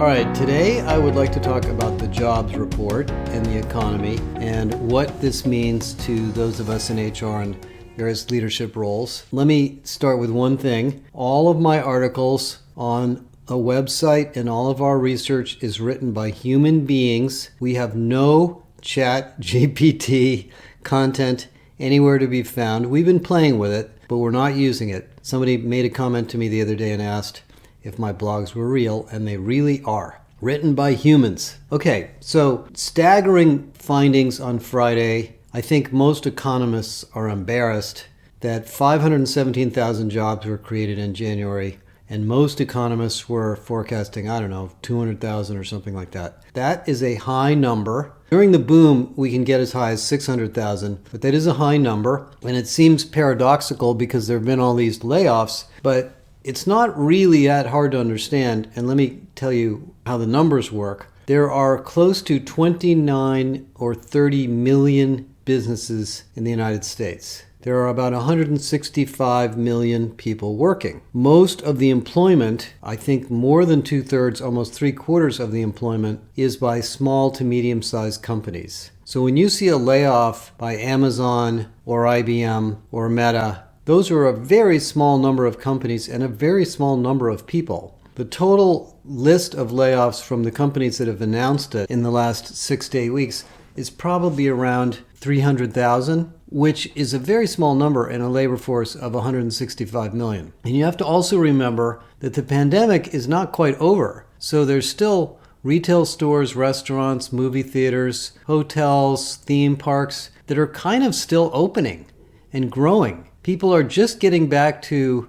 All right, today I would like to talk about the jobs report and the economy and what this means to those of us in HR and various leadership roles. Let me start with one thing. All of my articles on a website and all of our research is written by human beings. We have no chat GPT content anywhere to be found. We've been playing with it, but we're not using it. Somebody made a comment to me the other day and asked if my blogs were real, and they really are. Written by humans. Okay, so staggering findings on Friday. I think most economists are embarrassed that 517,000 jobs were created in January, and most economists were forecasting, 200,000 or something like that. That is a high number. During the boom, we can get as high as 600,000, but that is a high number, and it seems paradoxical because there have been all these layoffs, but it's not really that hard to understand, and let me tell you how the numbers work. There are close to 29 or 30 million businesses in the United States. There are about 165 million people working. Most of the employment, I think more than 2/3, almost 3/4 of the employment, is by small to medium-sized companies. So when you see a layoff by Amazon or IBM or Meta, those are a very small number of companies and a very small number of people. The total list of layoffs from the companies that have announced it in the last 6 to 8 weeks is probably around 300,000, which is a very small number in a labor force of 165 million. And you have to also remember that the pandemic is not quite over. So there's still retail stores, restaurants, movie theaters, hotels, theme parks that are kind of still opening and growing. People are just getting back to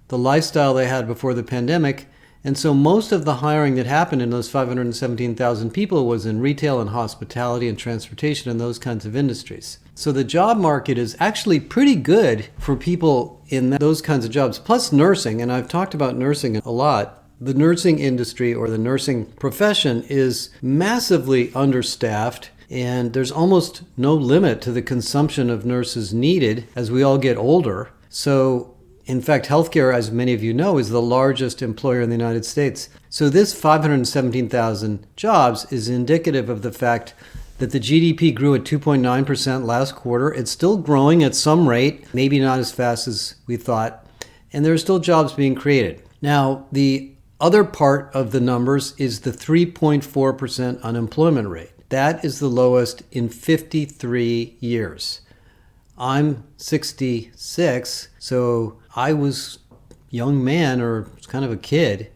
the lifestyle they had before the pandemic. And so most of the hiring that happened in those 517,000 people was in retail and hospitality and transportation and those kinds of industries. So the job market is actually pretty good for people in those kinds of jobs, plus nursing. And I've talked about nursing a lot. The nursing industry or the nursing profession is massively understaffed. And there's almost no limit to the consumption of nurses needed as we all get older. So, in fact, healthcare, as many of you know, is the largest employer in the United States. So this 517,000 jobs is indicative of the fact that the GDP grew at 2.9% last quarter. It's still growing at some rate, maybe not as fast as we thought. And there are still jobs being created. Now, the other part of the numbers is the 3.4% unemployment rate. That is the lowest in 53 years. I'm 66, so I was a young man or kind of a kid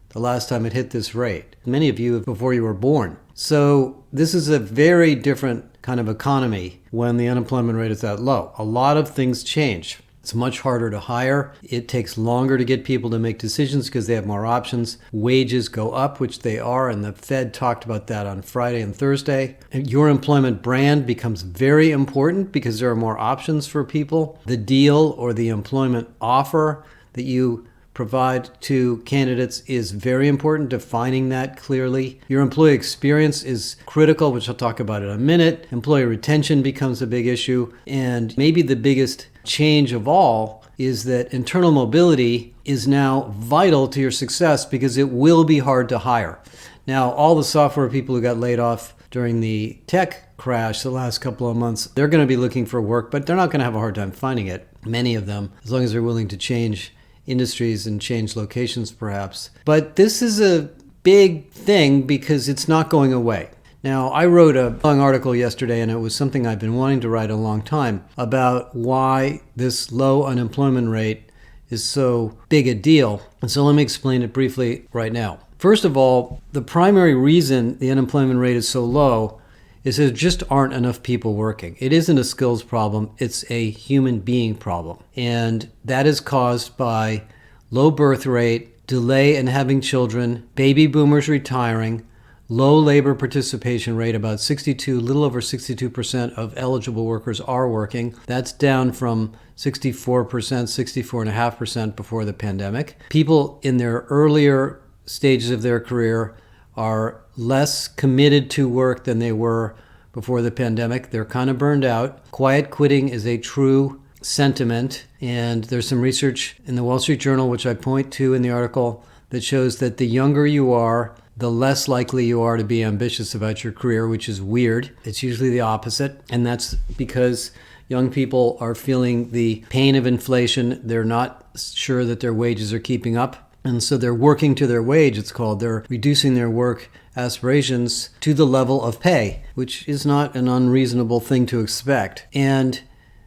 the last time it hit this rate. Many of you before you were born. So this is a very different kind of economy when the unemployment rate is that low. A lot of things change. It's much harder to hire. It takes longer to get people to make decisions because they have more options. Wages go up, which they are, and the Fed talked about that on Friday and Thursday. And your employment brand becomes very important because there are more options for people. The deal or the employment offer that you provide to candidates is very important, defining that clearly. Your employee experience is critical, which I'll talk about in a minute. Employee retention becomes a big issue. And maybe the biggest change of all is that internal mobility is now vital to your success because it will be hard to hire. Now, all the software people who got laid off during the tech crash the last couple of months, they're going to be looking for work, but they're not going to have a hard time finding it. Many of them, as long as they're willing to change industries and change locations perhaps. But this is a big thing because it's not going away. Now, I wrote a long article yesterday, and it was something I've been wanting to write a long time about why this low unemployment rate is so big a deal. And so let me explain it briefly right now. First of all, the primary reason the unemployment rate is so low is there just aren't enough people working. It isn't a skills problem, it's a human being problem. And that is caused by low birth rate, delay in having children, baby boomers retiring, low labor participation rate, about 62, a little over 62% of eligible workers are working. That's down from 64%, 64.5% before the pandemic. People in their earlier stages of their career are less committed to work than they were before the pandemic. They're kind of burned out. Quiet quitting is a true sentiment, and there's some research in the Wall Street Journal, which I point to in the article, that shows that the younger you are, the less likely you are to be ambitious about your career, which is weird. It's usually the opposite. And that's because young people are feeling the pain of inflation. They're not sure that their wages are keeping up. And so they're working to their wage, it's called. They're reducing their work aspirations to the level of pay, which is not an unreasonable thing to expect. And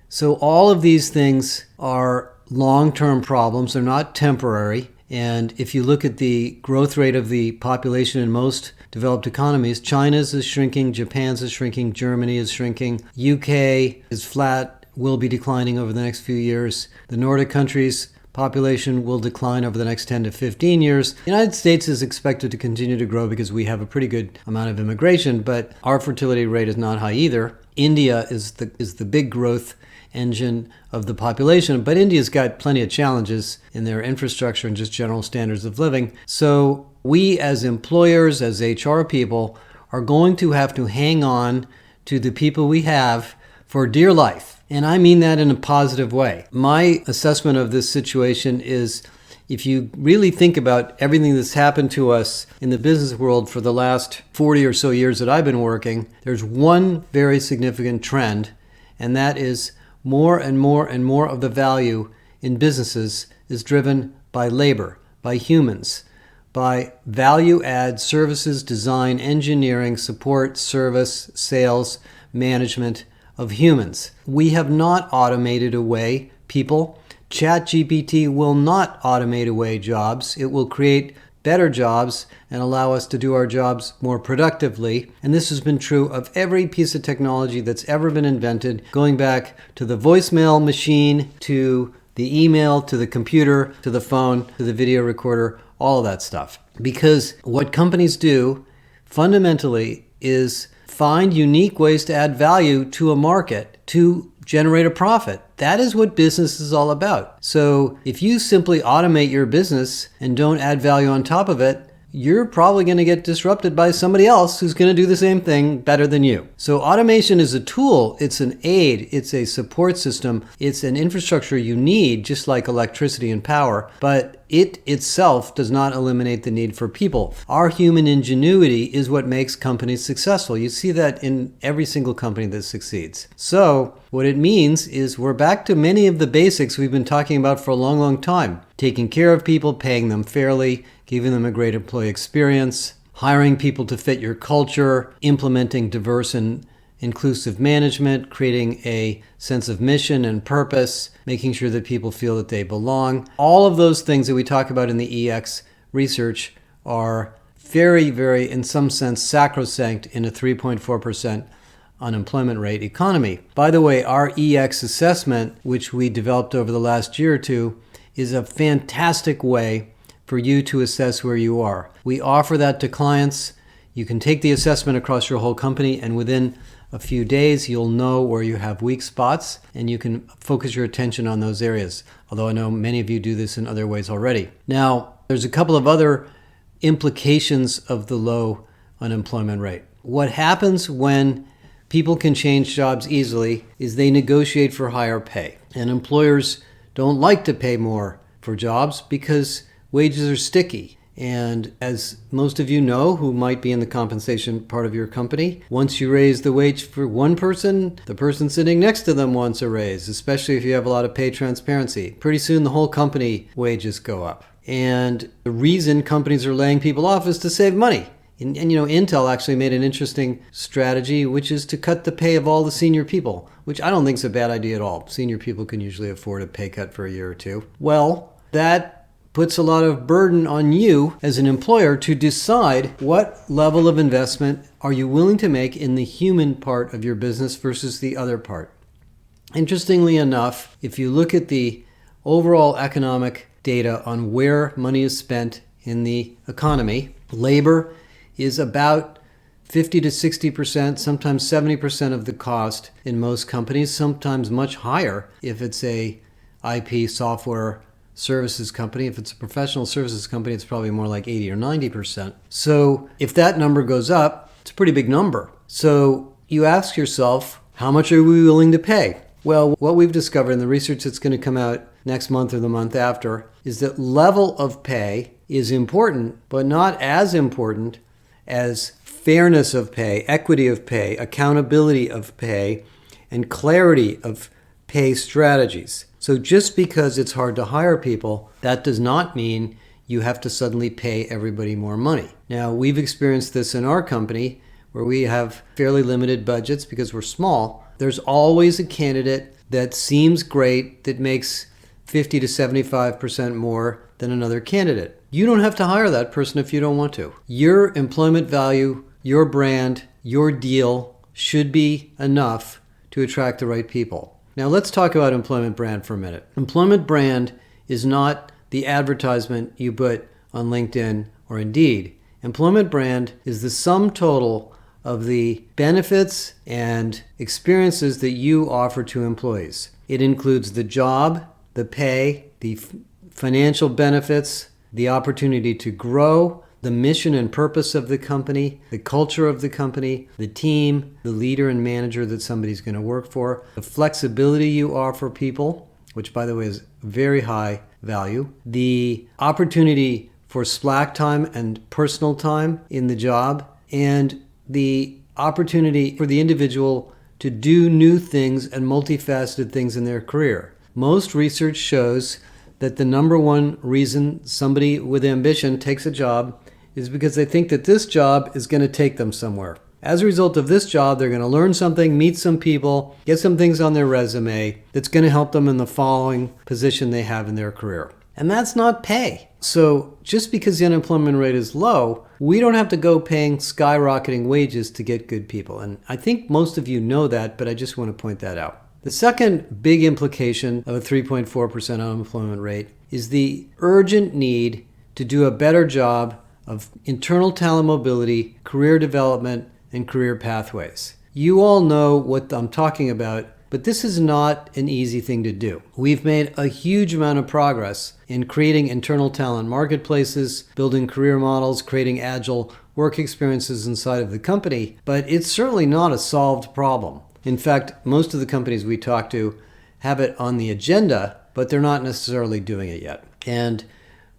so all of these things are long-term problems. They're not temporary. And if you look at the growth rate of the population in most developed economies, China's is shrinking, Japan's is shrinking, Germany is shrinking, UK is flat, will be declining over the next few years. The Nordic countries' population will decline over the next 10 to 15 years. The United States is expected to continue to grow because we have a pretty good amount of immigration, but our fertility rate is not high either. India is the big growth engine of the population, but India's got plenty of challenges in their infrastructure and just general standards of living. So we as employers, as HR people, are going to have to hang on to the people we have for dear life. And I mean that in a positive way. My assessment of this situation is, if you really think about everything that's happened to us in the business world for the last 40 or so years that I've been working, there's one very significant trend, and that is more and more and more of the value in businesses is driven by labor, by humans, by value-add services, design, engineering, support, service, sales, management of humans. We have not automated away people. ChatGPT will not automate away jobs. It will create better jobs and allow us to do our jobs more productively. And this has been true of every piece of technology that's ever been invented, going back to the voicemail machine, to the email, to the computer, to the phone, to the video recorder, all of that stuff. Because what companies do fundamentally is find unique ways to add value to a market to generate a profit. That is what business is all about. So if you simply automate your business and don't add value on top of it, you're probably going to get disrupted by somebody else who's going to do the same thing better than you. So automation is a tool, it's an aid, it's a support system, it's an infrastructure you need, just like electricity and power, but it itself does not eliminate the need for people. Our human ingenuity is what makes companies successful. You see that in every single company that succeeds. So what it means is we're back to many of the basics we've been talking about for a long, long time. Taking care of people, paying them fairly, giving them a great employee experience, hiring people to fit your culture, implementing diverse and inclusive management, creating a sense of mission and purpose, making sure that people feel that they belong. All of those things that we talk about in the EX research are very, very, in some sense, sacrosanct in a 3.4% unemployment rate economy. By the way, our EX assessment, which we developed over the last year or two, is a fantastic way for you to assess where you are. We offer that to clients. You can take the assessment across your whole company, and within a few days, you'll know where you have weak spots, and you can focus your attention on those areas. Although I know many of you do this in other ways already. Now, there's a couple of other implications of the low unemployment rate. What happens when people can change jobs easily is they negotiate for higher pay. And employers don't like to pay more for jobs because wages are sticky. And as most of you know who might be in the compensation part of your company, once you raise the wage for one person, the person sitting next to them wants a raise, especially if you have a lot of pay transparency. Pretty soon the whole company wages go up. And the reason companies are laying people off is to save money. And Intel actually made an interesting strategy, which is to cut the pay of all the senior people, which I don't think is a bad idea at all. Senior people can usually afford a pay cut for a year or two. Well, that puts a lot of burden on you as an employer to decide what level of investment are you willing to make in the human part of your business versus the other part. Interestingly enough, if you look at the overall economic data on where money is spent in the economy, labor is about 50 to 60%, sometimes 70% of the cost in most companies, sometimes much higher if it's a IP software services company. If it's a professional services company, it's probably more like 80 or 90%. So if that number goes up, it's a pretty big number. So you ask yourself, how much are we willing to pay? Well, what we've discovered in the research that's going to come out next month or the month after is that level of pay is important, but not as important as fairness of pay, equity of pay, accountability of pay, and clarity of pay strategies. So just because it's hard to hire people, that does not mean you have to suddenly pay everybody more money. Now, we've experienced this in our company where we have fairly limited budgets because we're small. There's always a candidate that seems great that makes 50 to 75% more than another candidate. You don't have to hire that person if you don't want to. Your employment value, your brand, your deal should be enough to attract the right people. Now let's talk about employment brand for a minute. Employment brand is not the advertisement you put on LinkedIn or Indeed. Employment brand is the sum total of the benefits and experiences that you offer to employees. It includes the job, the pay, the financial benefits, the opportunity to grow, the mission and purpose of the company, the culture of the company, the team, the leader and manager that somebody's going to work for, the flexibility you offer people, which by the way is very high value, the opportunity for slack time and personal time in the job, and the opportunity for the individual to do new things and multifaceted things in their career. Most research shows that the number one reason somebody with ambition takes a job is because they think that this job is going to take them somewhere. As a result of this job, they're going to learn something, meet some people, get some things on their resume that's going to help them in the following position they have in their career. And that's not pay. So just because the unemployment rate is low, we don't have to go paying skyrocketing wages to get good people. And I think most of you know that, but I just want to point that out. The second big implication of a 3.4% unemployment rate is the urgent need to do a better job of internal talent mobility, career development, and career pathways. You all know what I'm talking about, but this is not an easy thing to do. We've made a huge amount of progress in creating internal talent marketplaces, building career models, creating agile work experiences inside of the company, but it's certainly not a solved problem. In fact, most of the companies we talk to have it on the agenda, but they're not necessarily doing it yet. And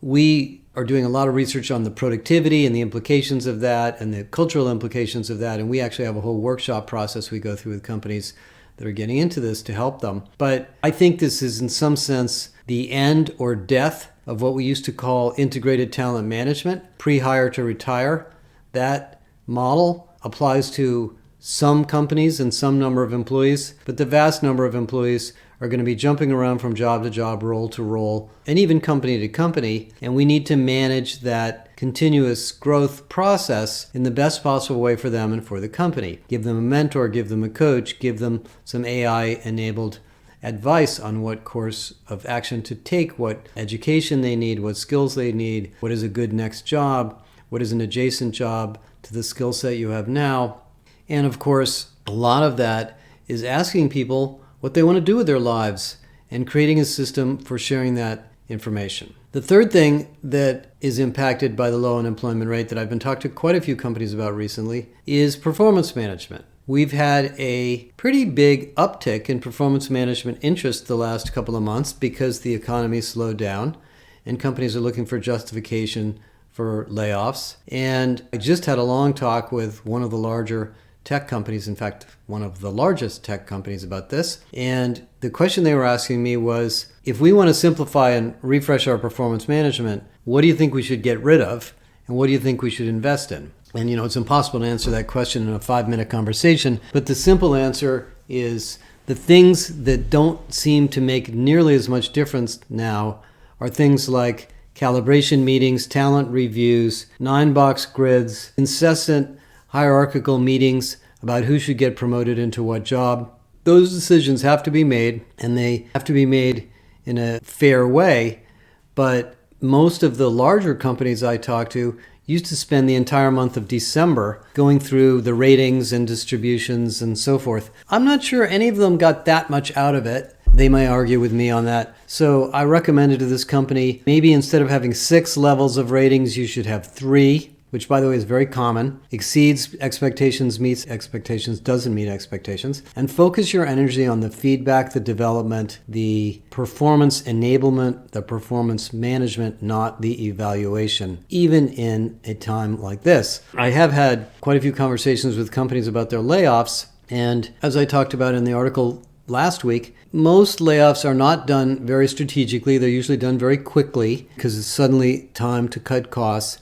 we are doing a lot of research on the productivity and the implications of that and the cultural implications of that. And we actually have a whole workshop process we go through with companies that are getting into this to help them. But I think this is in some sense the end or death of what we used to call integrated talent management, pre-hire to retire. That model applies to some companies and some number of employees, but the vast number of employees are going to be jumping around from job to job, role to role, and even company to company. And we need to manage that continuous growth process in the best possible way for them and for the company. Give them a mentor, give them a coach, give them some AI-enabled advice on what course of action to take, what education they need, what skills they need, what is a good next job, what is an adjacent job to the skill set you have now. And of course, a lot of that is asking people what they want to do with their lives and creating a system for sharing that information. The third thing that is impacted by the low unemployment rate that I've been talking to quite a few companies about recently is performance management. We've had a pretty big uptick in performance management interest the last couple of months because the economy slowed down and companies are looking for justification for layoffs. And I just had a long talk with one of the larger tech companies, in fact, one of the largest tech companies about this. And the question they were asking me was, if we want to simplify and refresh our performance management, what do you think we should get rid of? And what do you think we should invest in? And it's impossible to answer that question in a 5-minute conversation. But the simple answer is the things that don't seem to make nearly as much difference now are things like calibration meetings, talent reviews, 9-box grids, incessant hierarchical meetings about who should get promoted into what job. Those decisions have to be made, and they have to be made in a fair way. But most of the larger companies I talk to used to spend the entire month of December going through the ratings and distributions and so forth. I'm not sure any of them got that much out of it. They may argue with me on that. So I recommended to this company, maybe instead of having 6 levels of ratings, you should have 3, which by the way is very common, exceeds expectations, meets expectations, doesn't meet expectations, and focus your energy on the feedback, the development, the performance enablement, the performance management, not the evaluation, even in a time like this. I have had quite a few conversations with companies about their layoffs, and as I talked about in the article last week, most layoffs are not done very strategically. They're usually done very quickly because it's suddenly time to cut costs.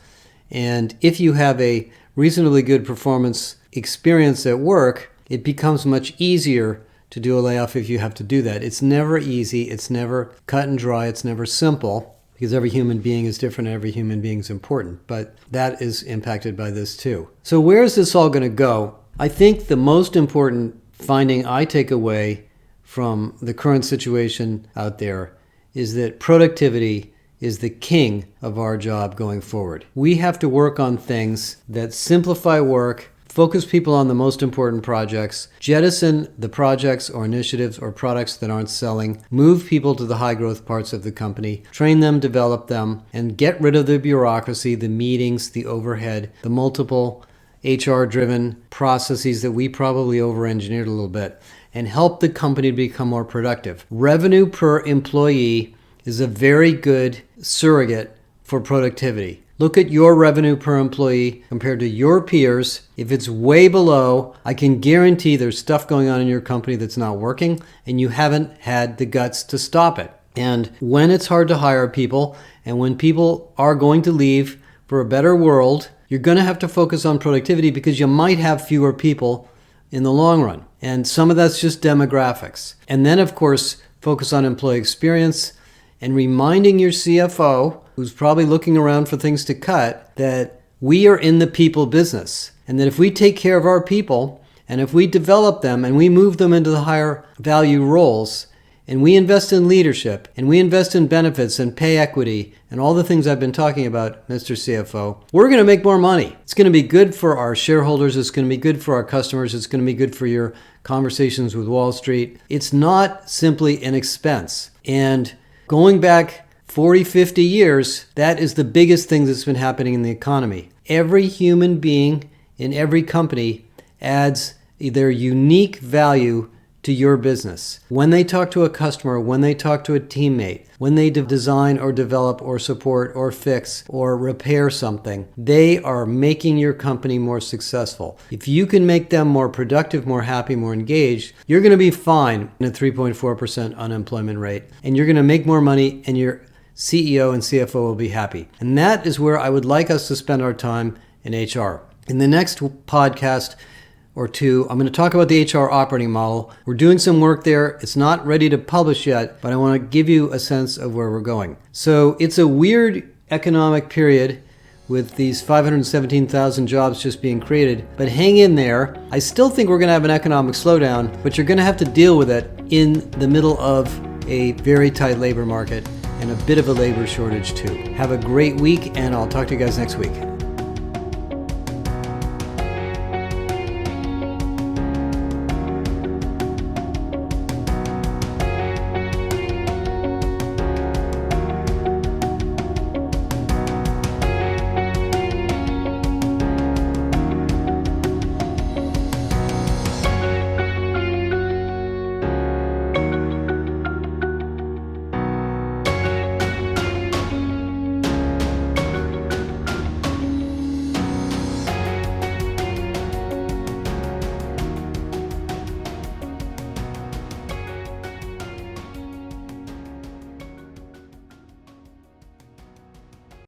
And if you have a reasonably good performance experience at work, it becomes much easier to do a layoff if you have to do that. It's never easy. It's never cut and dry. It's never simple because every human being is different and every human being is important. But that is impacted by this too. So where is this all going to go? I think the most important finding I take away from the current situation out there is that productivity is the king of our job going forward. We have to work on things that simplify work, focus people on the most important projects, jettison the projects or initiatives or products that aren't selling, move people to the high growth parts of the company, train them, develop them, and get rid of the bureaucracy, the meetings, the overhead, the multiple HR-driven processes that we probably over-engineered a little bit, and help the company to become more productive. Revenue per employee is a very good surrogate for productivity. Look at your revenue per employee compared to your peers. If it's way below, I can guarantee there's stuff going on in your company that's not working, and you haven't had the guts to stop it. And when it's hard to hire people, and when people are going to leave for a better world, you're going to have to focus on productivity because you might have fewer people in the long run. And some of that's just demographics. And then, of course, focus on employee experience and reminding your CFO, who's probably looking around for things to cut, that we are in the people business. And that if we take care of our people, and if we develop them and we move them into the higher value roles, and we invest in leadership, and we invest in benefits and pay equity, and all the things I've been talking about, Mr. CFO, we're going to make more money. It's going to be good for our shareholders. It's going to be good for our customers. It's going to be good for your conversations with Wall Street. It's not simply an expense. And going back 40, 50 years, that is the biggest thing that's been happening in the economy. Every human being in every company adds their unique value to your business. When they talk to a customer, when they talk to a teammate, when they design or develop or support or fix or repair something, they are making your company more successful. If you can make them more productive, more happy, more engaged, you're going to be fine in a 3.4% unemployment rate, and you're going to make more money, and your CEO and CFO will be happy. And that is where I would like us to spend our time in HR. In the next podcast or two, I'm going to talk about the HR operating model. We're doing some work there. It's not ready to publish yet, but I want to give you a sense of where we're going. So it's a weird economic period with these 517,000 jobs just being created, but hang in there. I still think we're going to have an economic slowdown, but you're going to have to deal with it in the middle of a very tight labor market and a bit of a labor shortage too. Have a great week, and I'll talk to you guys next week.